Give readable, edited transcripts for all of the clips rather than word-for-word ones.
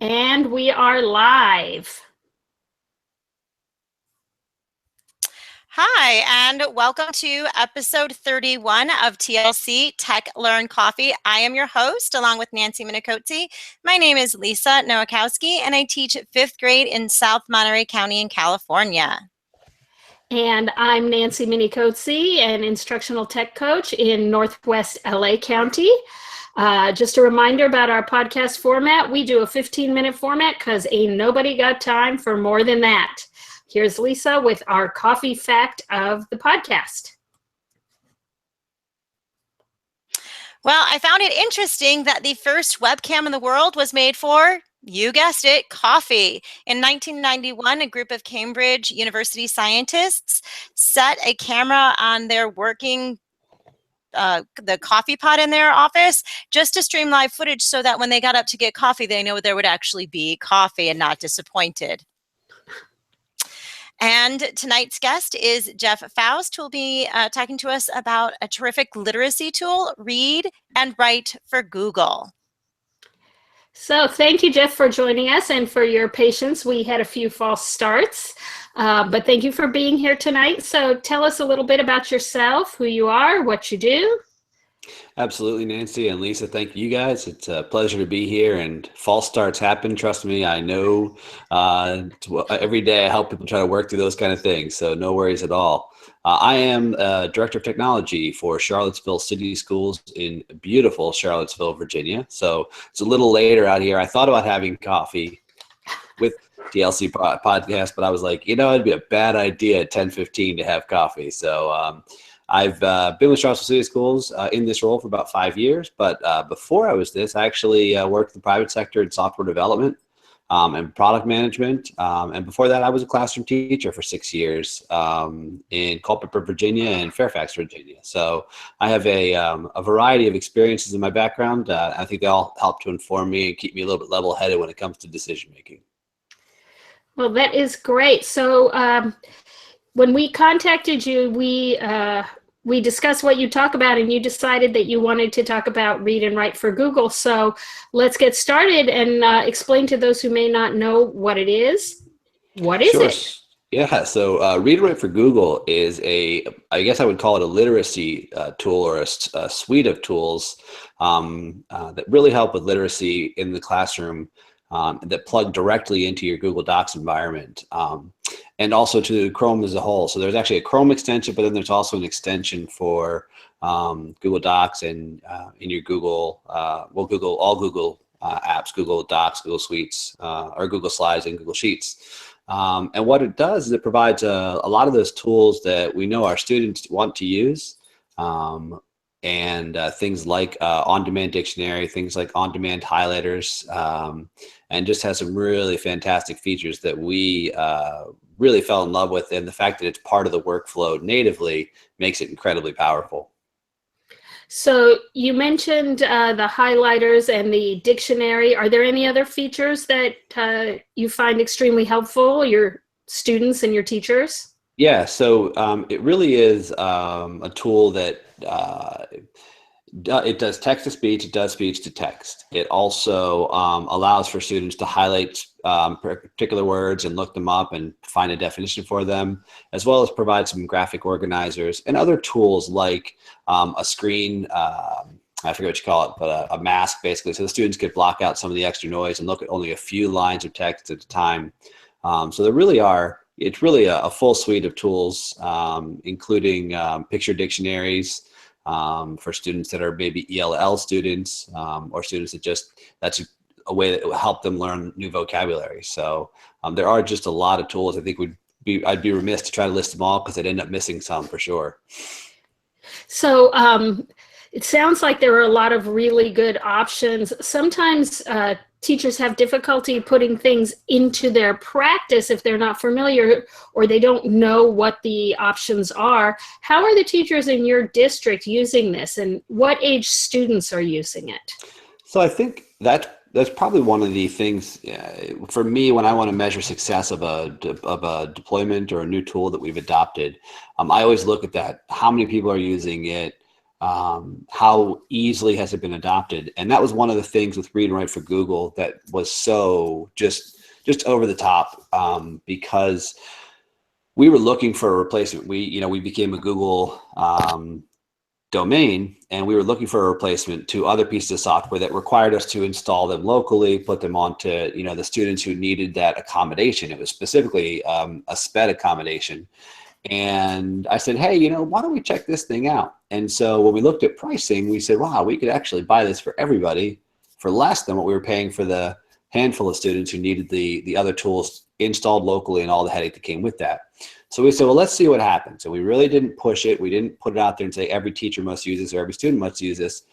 And we are live. Hi, and welcome to episode 31 of TLC Tech Learn Coffee. I am your host, along with Nancy Minicozzi. My name is Lisa Nowakowski, and I teach 5th grade in South Monterey County in California. And I'm Nancy Minicozzi, an instructional tech coach in Northwest LA County. Just a reminder about our podcast format. We do a 15-minute format because ain't nobody got time for more than that. Here's Lisa with our coffee fact of the podcast. Well, I found it interesting that the first webcam in the world was made for, you guessed it, coffee. In 1991, a group of Cambridge University scientists set a camera on their working the coffee pot in their office just to stream live footage so that when they got up to get coffee, they know there would actually be coffee and not disappointed. And tonight's guest is Jeff Faust, who will be talking to us about a terrific literacy tool, Read and Write for Google. So thank you, Jeff, for joining us and for your patience. We had a few false starts, but thank you for being here tonight. So tell us a little bit about yourself, who you are, what you do. Absolutely, Nancy and Lisa. Thank you guys. It's a pleasure to be here, and false starts happen. Trust me, I know. Every day I help people try to work through those kind of things, so no worries at all. I am Director of Technology for Charlottesville City Schools in beautiful Charlottesville, Virginia. So it's a little later out here. I thought about having coffee with TLC podcast, but I was like, it'd be a bad idea at 10:15 to have coffee. So I've been with Charlottesville City Schools in this role for about 5 years, but before I was this, I actually worked in the private sector in software development and product management. And before that, I was a classroom teacher for 6 years in Culpeper, Virginia and Fairfax, Virginia. So I have a variety of experiences in my background. I think they all help to inform me and keep me a little bit level-headed when it comes to decision-making. Well, that is great. So when we contacted you, we discussed what you talk about, and you decided that you wanted to talk about Read and Write for Google. So let's get started and explain to those who may not know what it is. What is it? Yeah, so Read and Write for Google is I guess I would call it a literacy tool, or a suite of tools that really help with literacy in the classroom, that plug directly into your Google Docs environment, and also to Chrome as a whole. So there's actually a Chrome extension, but then there's also an extension for Google Docs and in your Google Google apps, Google Docs, Google Suites, or Google Slides and Google Sheets. And what it does is it provides a lot of those tools that we know our students want to use. And things like on-demand dictionary, things like on-demand highlighters, and just has some really fantastic features that we really fell in love with. And the fact that it's part of the workflow natively makes it incredibly powerful. So you mentioned the highlighters and the dictionary. Are there any other features that you find extremely helpful, your students and your teachers? Yeah, so it really is a tool that it does text to speech, it does speech to text. It also allows for students to highlight particular words and look them up and find a definition for them, as well as provide some graphic organizers and other tools like a screen, I forget what you call it, but a mask basically, so the students could block out some of the extra noise and look at only a few lines of text at a time. So there really are, it's really a full suite of tools, including picture dictionaries for students that are maybe ELL students, or students that that's a way that will help them learn new vocabulary. So there are just a lot of tools. I think I'd be remiss to try to list them all because I'd end up missing some for sure. So it sounds like there are a lot of really good options. Sometimes teachers have difficulty putting things into their practice if they're not familiar or they don't know what the options are. How are the teachers in your district using this, and what age students are using it? So I think that's probably one of the things for me when I want to measure success of a deployment or a new tool that we've adopted. I always look at that. How many people are using it? how easily has it been adopted? And that was one of the things with Read and Write for Google that was so just over the top, because we were looking for a replacement. We became a Google domain, and we were looking for a replacement to other pieces of software that required us to install them locally, put them onto the students who needed that accommodation. It was specifically a SPED accommodation. And I said, hey, why don't we check this thing out? And so when we looked at pricing, we said, wow, we could actually buy this for everybody for less than what we were paying for the handful of students who needed the other tools installed locally and all the headache that came with that. So we said, well, let's see what happens. So we really didn't push it. We didn't put it out there and say every teacher must use this or every student must use this.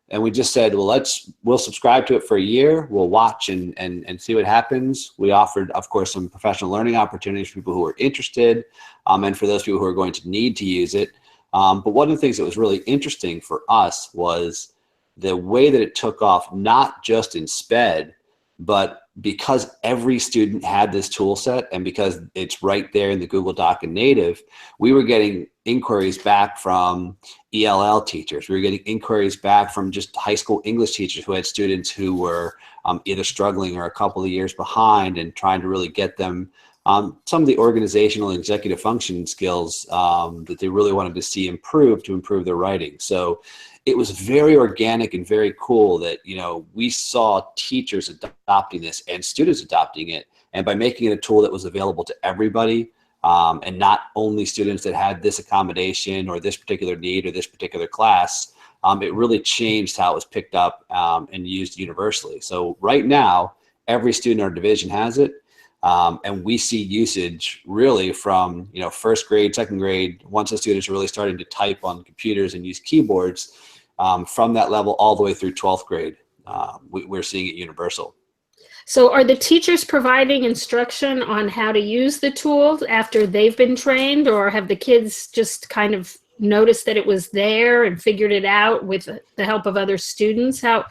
And we just said, well, we'll subscribe to it for a year. We'll watch and see what happens. We offered, of course, some professional learning opportunities for people who are interested, and for those people who are going to need to use it. But one of the things that was really interesting for us was the way that it took off, not just in SPED, but because every student had this tool set and because it's right there in the Google Doc and native, we were getting inquiries back from ELL teachers. We were getting inquiries back from just high school English teachers who had students who were either struggling or a couple of years behind, and trying to really get them some of the organizational and executive function skills that they really wanted to see improve to improve their writing. So it was very organic and very cool that, we saw teachers adopting this and students adopting it. And by making it a tool that was available to everybody, and not only students that had this accommodation or this particular need or this particular class, it really changed how it was picked up and used universally. So right now, every student in our division has it. And we see usage really from, first grade, second grade, once the students are really starting to type on computers and use keyboards, from that level all the way through 12th grade. We're seeing it universal. So are the teachers providing instruction on how to use the tools after they've been trained, or have the kids just kind of noticed that it was there and figured it out with the help of other students? How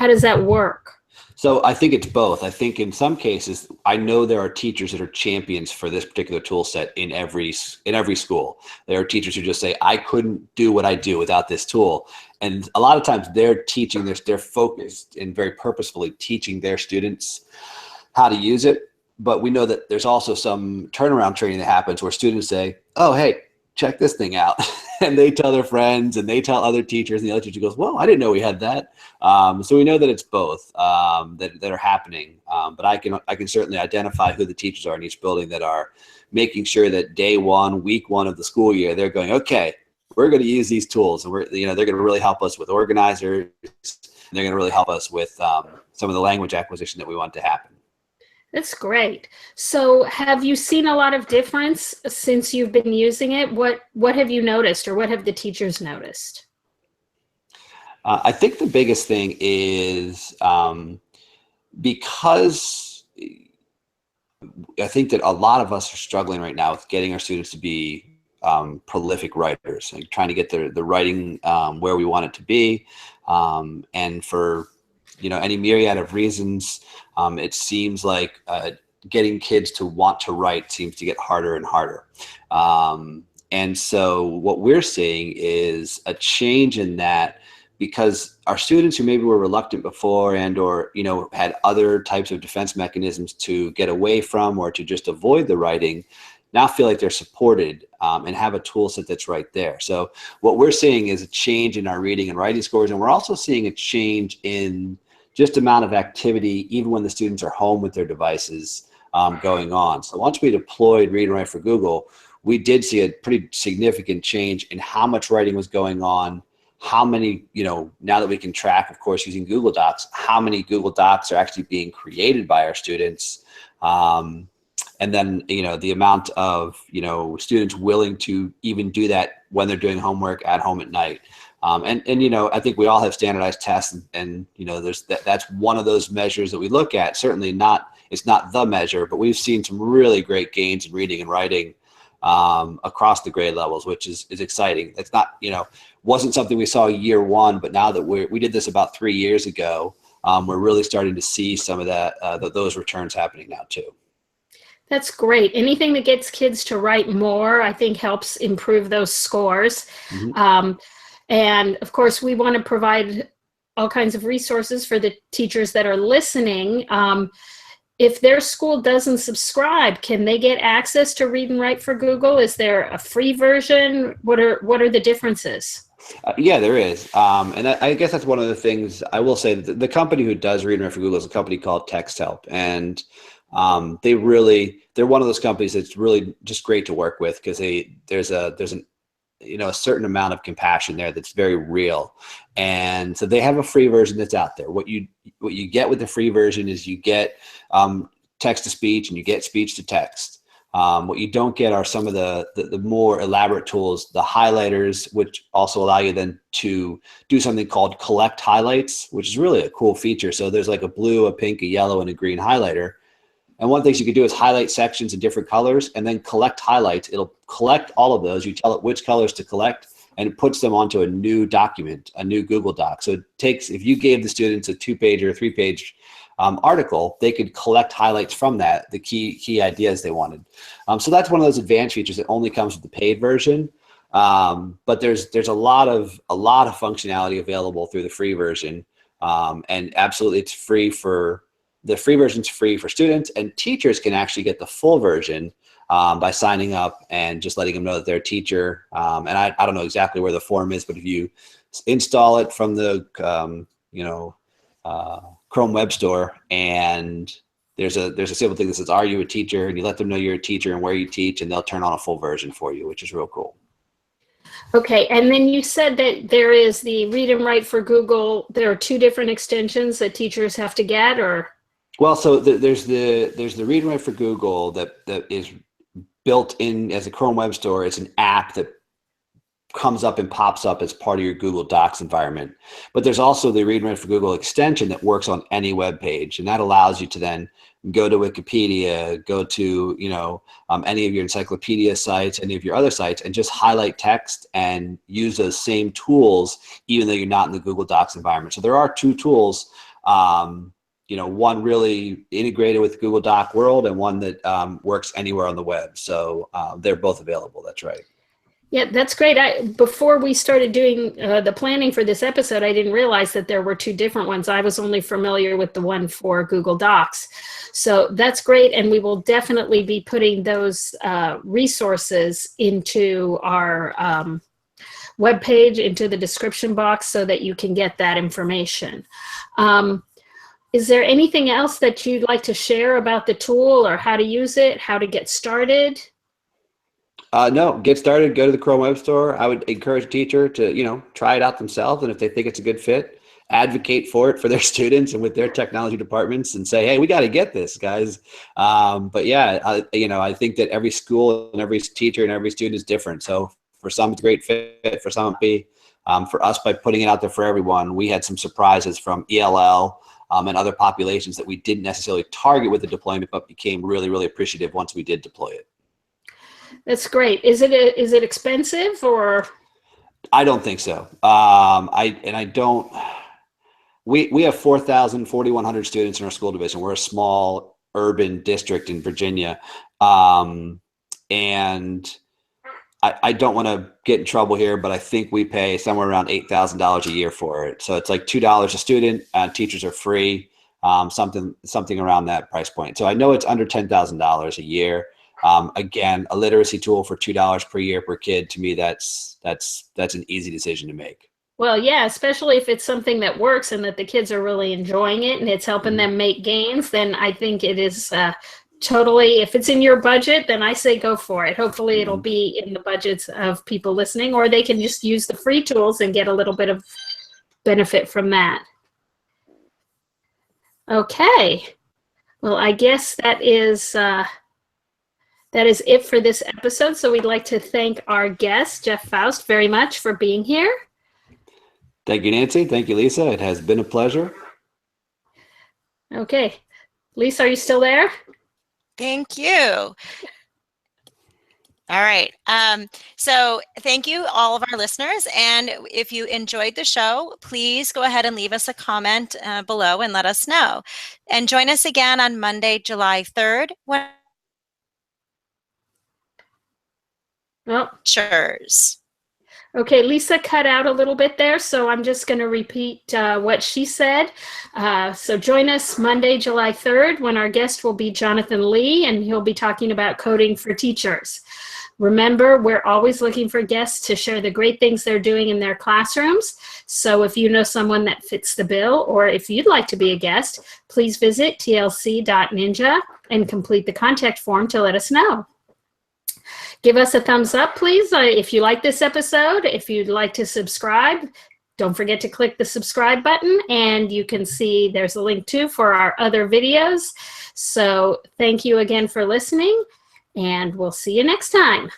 does that work? So I think it's both. I think in some cases, I know there are teachers that are champions for this particular tool set in every school. There are teachers who just say, I couldn't do what I do without this tool. And a lot of times they're teaching this, they're focused and very purposefully teaching their students how to use it. But we know that there's also some turnaround training that happens where students say, oh, hey, check this thing out. And they tell their friends and they tell other teachers, and the other teacher goes, well, I didn't know we had that. So we know that it's both that are happening. But I can certainly identify who the teachers are in each building that are making sure that day one, week one of the school year, they're going, okay, we're going to use these tools, and they're going to really help us with organizers. They're going to really help us with some of the language acquisition that we want to happen. That's great. So have you seen a lot of difference since you've been using it? What have you noticed, or what have the teachers noticed? I think the biggest thing is because I think that a lot of us are struggling right now with getting our students to be prolific writers, like trying to get the writing where we want it to be. And for any myriad of reasons, it seems like getting kids to want to write seems to get harder and harder. And so what we're seeing is a change in that, because our students who maybe were reluctant before or had other types of defense mechanisms to get away from or to just avoid the writing, now feel like they're supported and have a tool set that's right there. So what we're seeing is a change in our reading and writing scores, and we're also seeing a change in just amount of activity, even when the students are home with their devices going on. So once we deployed Read and Write for Google, we did see a pretty significant change in how much writing was going on, how many, now that we can track, of course, using Google Docs, how many Google Docs are actually being created by our students. And then, the amount of, students willing to even do that when they're doing homework at home at night. And I think we all have standardized tests, and that's one of those measures that we look at. Certainly it's not the measure, but we've seen some really great gains in reading and writing across the grade levels, which is exciting. It's not, wasn't something we saw year one, but now that we did this about 3 years ago, we're really starting to see some of that, those returns happening now too. That's great. Anything that gets kids to write more, I think, helps improve those scores. Mm-hmm. And of course, we want to provide all kinds of resources for the teachers that are listening. If their school doesn't subscribe, can they get access to Read and Write for Google? Is there a free version? What are the differences? Yeah, there is. And I guess that's one of the things I will say. That the company who does Read and Write for Google is a company called TextHelp. And they're one of those companies that's really just great to work with, because there's a certain amount of compassion there that's very real. And so they have a free version that's out there. What you get with the free version is you get text to speech and you get speech to text. What you don't get are some of the more elaborate tools, the highlighters, which also allow you then to do something called collect highlights, which is really a cool feature. So there's like a blue, a pink, a yellow, and a green highlighter. And one of the things you can do is highlight sections in different colors and then collect highlights. It'll collect all of those. You tell it which colors to collect, and it puts them onto a new document, a new Google Doc. So it takes, if you gave the students a 2-page or a 3-page article, they could collect highlights from that, the key ideas they wanted. So that's one of those advanced features that only comes with the paid version. But there's a lot of functionality available through the free version. And absolutely, it's free for the free version's free for students, and teachers can actually get the full version by signing up and just letting them know that they're a teacher. And I don't know exactly where the form is, but if you install it from the Chrome Web Store, and there's a simple thing that says, "Are you a teacher?" and you let them know you're a teacher and where you teach, and they'll turn on a full version for you, which is real cool. Okay, and then you said that there is the Read and Write for Google. There are 2 different extensions that teachers have to get, or? Well, so there's the Read and Write for Google that is built in as a Chrome Web Store. It's an app that comes up and pops up as part of your Google Docs environment. But there's also the Read and Write for Google extension that works on any web page, and that allows you to then go to Wikipedia, go to any of your encyclopedia sites, any of your other sites, and just highlight text and use those same tools, even though you're not in the Google Docs environment. So there are 2 tools. One really integrated with Google Doc World, and one that works anywhere on the web. So they're both available. That's right. Yeah, that's great. Before we started doing the planning for this episode, I didn't realize that there were 2 different ones. I was only familiar with the one for Google Docs. So that's great. And we will definitely be putting those resources into our webpage, into the description box, so that you can get that information. Is there anything else that you'd like to share about the tool, or how to use it, how to get started? No, get started, go to the Chrome Web Store. I would encourage a teacher to, try it out themselves. And if they think it's a good fit, advocate for it for their students and with their technology departments, and say, hey, we got to get this, guys. But yeah, I think that every school and every teacher and every student is different. So for some, it's a great fit. For some, it'd be, for us, by putting it out there for everyone, we had some surprises from ELL and other populations that we didn't necessarily target with the deployment, but became really, really appreciative once we did deploy it. That's great. Is it expensive, or? I don't think so. We have 4,100 students in our school division. We're a small urban district in Virginia. And I don't want to get in trouble here, but I think we pay somewhere around $8,000 a year for it. So it's like $2 a student. Teachers are free, something around that price point. So I know it's under $10,000 a year. Again, a literacy tool for $2 per year per kid. To me, that's an easy decision to make. Well, yeah, especially if it's something that works and that the kids are really enjoying it and it's helping them make gains, then I think it is totally, if it's in your budget, then I say go for it. Hopefully it'll be in the budgets of people listening, or they can just use the free tools and get a little bit of benefit from that. Okay. Well, I guess that is it for this episode. So we'd like to thank our guest, Jeff Faust, very much for being here. Thank you, Nancy. Thank you, Lisa. It has been a pleasure. Okay. Lisa, are you still there? Thank you. All right. So thank you, all of our listeners. And if you enjoyed the show, please go ahead and leave us a comment below and let us know. And join us again on Monday, July 3rd. Well, Cheers. Okay, Lisa cut out a little bit there, so I'm just going to repeat what she said. So join us Monday, July 3rd, when our guest will be Jonathan Lee, and he'll be talking about coding for teachers. Remember, we're always looking for guests to share the great things they're doing in their classrooms. So if you know someone that fits the bill, or if you'd like to be a guest, please visit tlc.ninja and complete the contact form to let us know. Give us a thumbs up, please, if you like this episode. If you'd like to subscribe, don't forget to click the subscribe button, and you can see there's a link too for our other videos. So thank you again for listening, and we'll see you next time.